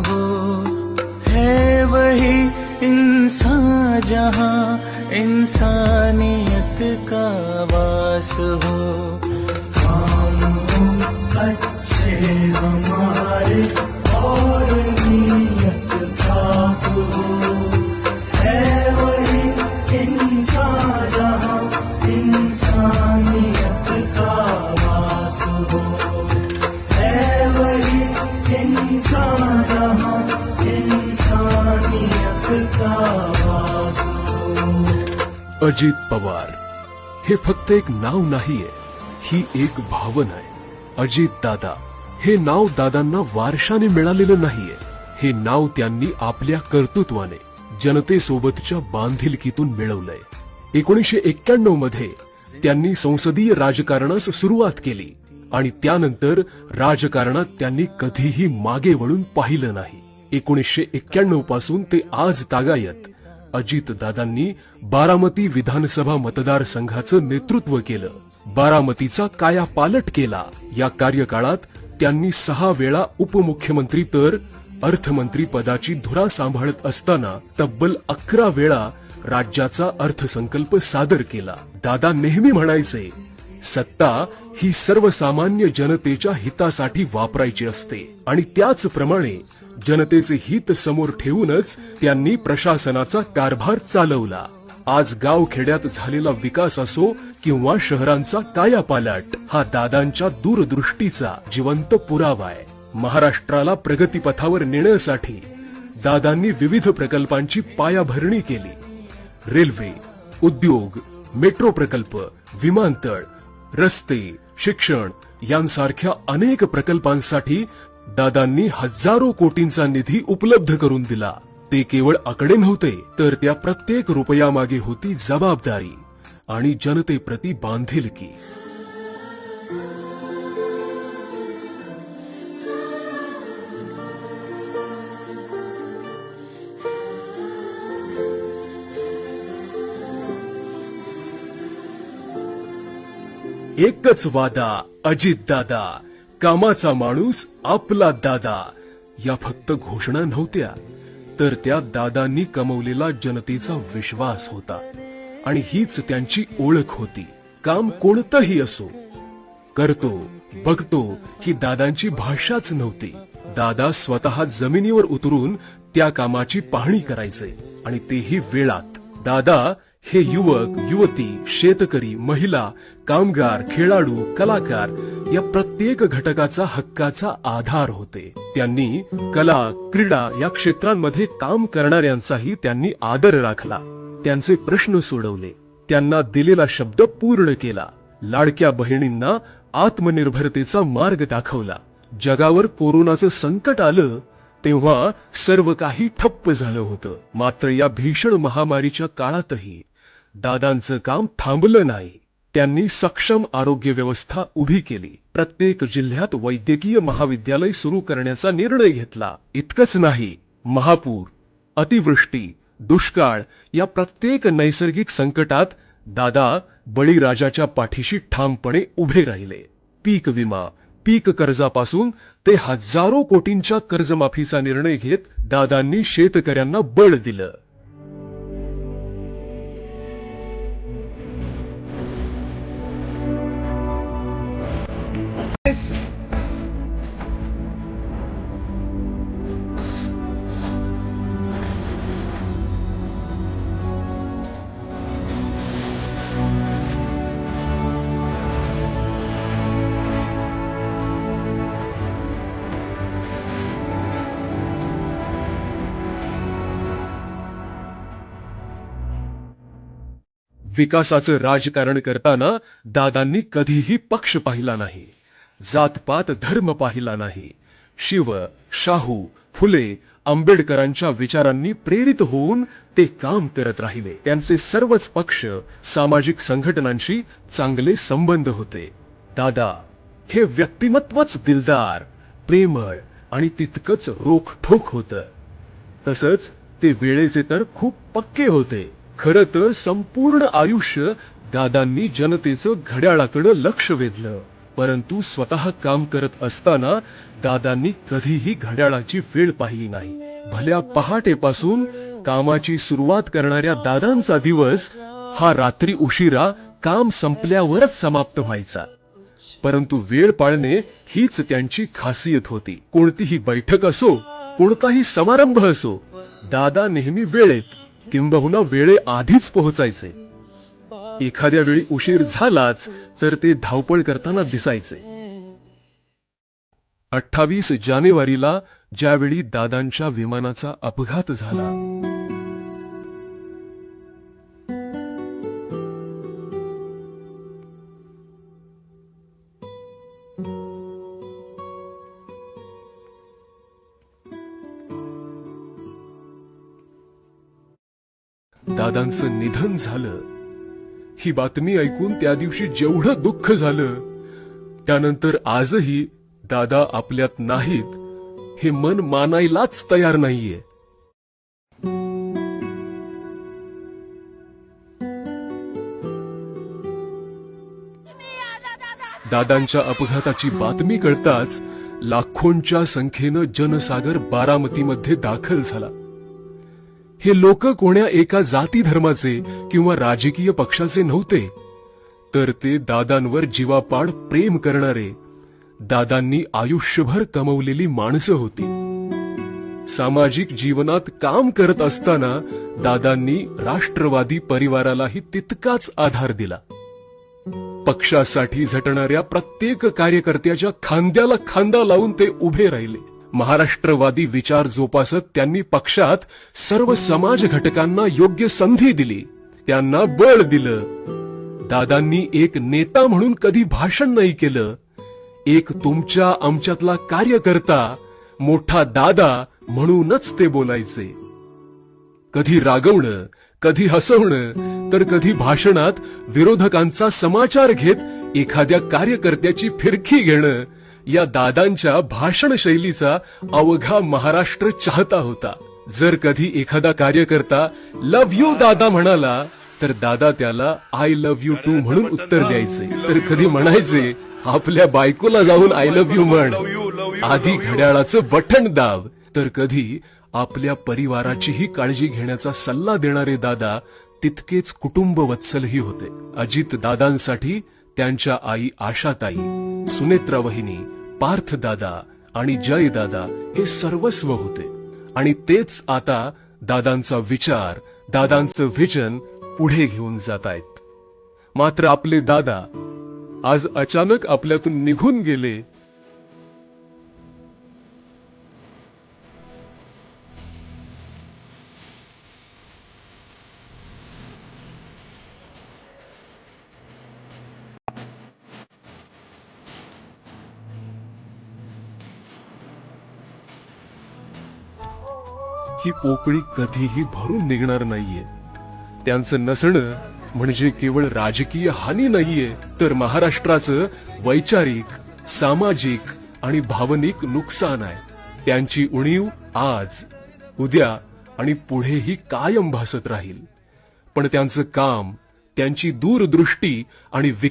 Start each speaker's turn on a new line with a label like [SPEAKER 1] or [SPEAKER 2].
[SPEAKER 1] हो, है वही इंसान जहाँ इंसानियत का वास हो। काम हो अच्छे हमारे और नीयत साफ हो, है वही इंसान जहाँ इंसानियत का वास हो, है वही इंसान जहाँ इंसानियत का वास हो।
[SPEAKER 2] अजित पवार हे फक्त एक नाव नाहीये, ही एक भावना आहे। अजित दादा हे नाव दादांना वारशाने मिळालेलं नाहीये, हे नाव त्यांनी आपल्या कर्तृत्वाने जनतेसोबतच्या बांधिलकीतून मिळवलंय। 1991 मध्ये त्यांनी संसदीय राजकारणास सुरुवात केली आणि त्यानंतर राजकारणात त्यांनी कधीही मागे वळून पाहिलं नाही। 1991 पासून ते आज तागायत अजित दादांनी बारामती विधानसभा मतदारसंघाचं नेतृत्व केलं, बारामतीचा कायापालट केला। या कार्यकाळात त्यांनी 6 वेळा उपमुख्यमंत्री तर अर्थमंत्री पदाची धुरा सांभाळत असताना तब्बल 11 वेळा राज्याचा अर्थसंकल्प सादर केला। दादा नेहमी म्हणायचे, सत्ता ही सर्वसामान्य जनतेच्या हितासाठी वापरायची असते आणि त्याचप्रमाणे जनतेचे हित समोर ठेवूनच त्यांनी प्रशासनाचा कारभार चालवला। आज गाव खेड्यात झालेला विकास असो किंवा शहरांचा कायापालट, हा दादांच्या दूरदृष्टीचा जिवंत पुरावा आहे। महाराष्ट्राला प्रगतीपथावर नेण्यासाठी दादांनी विविध प्रकल्पांची पायाभरणी केली। रेल्वे, उद्योग, मेट्रो प्रकल्प, विमानतळ, रस्ते, शिक्षण यांसारख्या अनेक प्रकल्पांसाठी दादांनी हजारो कोटींचा निधी उपलब्ध करून दिला। ते केवळ आकडे नव्हते, तर त्या प्रत्येक रुपयामागे होती जबाबदारी आणि जनतेप्रती बांधिलकी। एकच वादा अजित दादा, कामाचा माणूस आपला दादा, या फक्त घोषणा नव्हत्या, तर त्या दादांनी कमवलेला जनतेचा विश्वास होता आणि हीच त्यांची ओळख होती। काम कोणतंही असो, करतो बघतो ही दादांची भाषाच नव्हती। दादा स्वतः जमिनीवर उतरून त्या कामाची पाहणी करायचे आणि तेही वेळात। दादा हे युवक, युवती, शेतकरी, महिला, कामगार, खेळाडू, कलाकार या प्रत्येक घटकाचा हक्काचा आधार होते। त्यांनी कला, क्रीडा या क्षेत्रांमध्ये काम करणाऱ्यांचाही त्यांनी आदर राखला, त्यांचे प्रश्न सोडवले, त्यांना दिलेला शब्द पूर्ण केला। लाडक्या बहिणींना आत्मनिर्भरतेचा मार्ग दाखवला। जगावर कोरोनाचं संकट आलं तेव्हा सर्व काही ठप्प झालं होतं, मात्र या भीषण महामारीच्या काळातही दादांचं काम थांबलं नाही। त्यांनी सक्षम आरोग्य व्यवस्था उभी केली, प्रत्येक जिल्ह्यात वैद्यकीय महाविद्यालय सुरू करण्याचा निर्णय घेतला। इतकंच नाही, महापूर, अतिवृष्टी, दुष्काळ या प्रत्येक नैसर्गिक संकटात दादा बळीराजाच्या पाठीशी ठामपणे उभे राहिले। पीक विमा, पीक कर्जापासून ते हजारो कोटींच्या कर्जमाफीचा निर्णय घेत दादांनी शेतकऱ्यांना बळ दिलं। विकासाचं राजकारण करताना दादांनी कधीही पक्ष पाहिला नाही, जातपात धर्म पाहिला नाही। शिव, शाहू, फुले, आंबेडकरांच्या विचारांनी प्रेरित होऊन ते काम करत राहिले। त्यांचे सर्वच पक्ष, सामाजिक संघटनांशी चांगले संबंध होते। दादा हे व्यक्तिमत्वच दिलदार, प्रेमळ आणि तितकंच रोखठोक होतं। तसंच ते वेळेचे तर खूप पक्के होते। खरं तर संपूर्ण आयुष्य दादांनी जनतेचं घड्याळाकडे लक्ष वेधलं, परंतु स्वतः काम करत असताना दादांनी कधीही घड्याळाची वेळ पाहिली नाही. भल्या पहाटेपासून कामाची सुरुवात करणाऱ्या दादांचा दिवस हा रात्री उशिरा काम संपल्यावरच समाप्त व्हायचा. परंतु वेळ पाळणे हीच त्यांची खासियत होती. कोणतीही बैठक असो, कोणताही समारंभ असो, दादा नेहमी वेळेत किंबहुना वेळेआधीच पोहोचायचे. एखाद्या वेळी उशीर झालाच तर ते धावपळ करताना दिसायचे. 28 जानेवारीला ज्यावेळी दादांच्या विमानाचा अपघात झाला, दादांचं निधन झालं, ही बातमी ऐकून त्या दिवशी जेवढं दुःख झालं, त्यानंतर आजही दादा आपल्यात नाहीत हे मन मानायलाच तयार नाहीये. दादांच्या अपघाताची बातमी कळताच लाखोंच्या संख्येनं जनसागर बारामतीमध्ये दाखल झाला. हे लोक कोण्या एका जाती धर्माचे किंवा राजकीय पक्षाचे नव्हते, तर ते दादांवर जीवापाड प्रेम करणारे, दादांनी आयुष्यभर कमवलेली माणसं होती. सामाजिक जीवनात काम करत असताना दादांनी राष्ट्रवादी परिवारालाही तितकाच आधार दिला. पक्षासाठी झटणाऱ्या प्रत्येक कार्यकर्त्याच्या खांद्याला खांदा लावून ते उभे राहिले. महाराष्ट्रवादी विचार जोपासत त्यांनी पक्षात सर्व समाज घटकांना योग्य संधी दिली, त्यांना बळ दिलं. दादांनी एक नेता म्हणून कधी भाषण नाही केलं. एक तुमच्या आमच्यातला कार्यकर्ता, मोठा दादा म्हणूनच ते बोलायचे. कधी रागवणं, कधी हसवणं, तर कधी भाषणात विरोधकांचा समाचार घेत एखाद्या कार्यकर्त्याची फिरकी घेणं, या दादांच्या भाषण शैलीचा अवघा महाराष्ट्र चाहता होता. जर कधी एखादा कार्यकर्ता लव्ह यू दादा म्हणाला, तर दादा त्याला आय लव्ह यू टू म्हणून उत्तर द्यायचे. तर कधी म्हणायचे, आपल्या बायकोला जाऊन आय लव्ह यू म्हण, आधी घड्याळाचं बटन दाब. तर कधी आपल्या परिवाराचीही काळजी घेण्याचा सल्ला देणारे दादा तितकेच कुटुंबवत्सलही होते. अजित दादांसाठी त्यांच्या आई आशाताई, सुनेत्रा वहिनी, पार्थ दादा आणि जय दादा हे सर्वस्व होते. आणि तेच आता दादांचा विचार, दादांचं व्हिजन पुढे घेऊन जात आहेत. मात्र आपले दादा आज अचानक आपल्यातून निघून गेले. ही पोकळी कधीही भरून निघणार नाहीये. त्यांचं नसणं म्हणजे केवळ राजकीय हानी नाहीये, तर महाराष्ट्राचं वैचारिक, सामाजिक आणि भावनिक नुकसान आहे. त्यांची उणीव आज, उद्या आणि पुढेही कायम भासत राहील. पण त्यांचं काम, त्यांची दूरदृष्टी आणि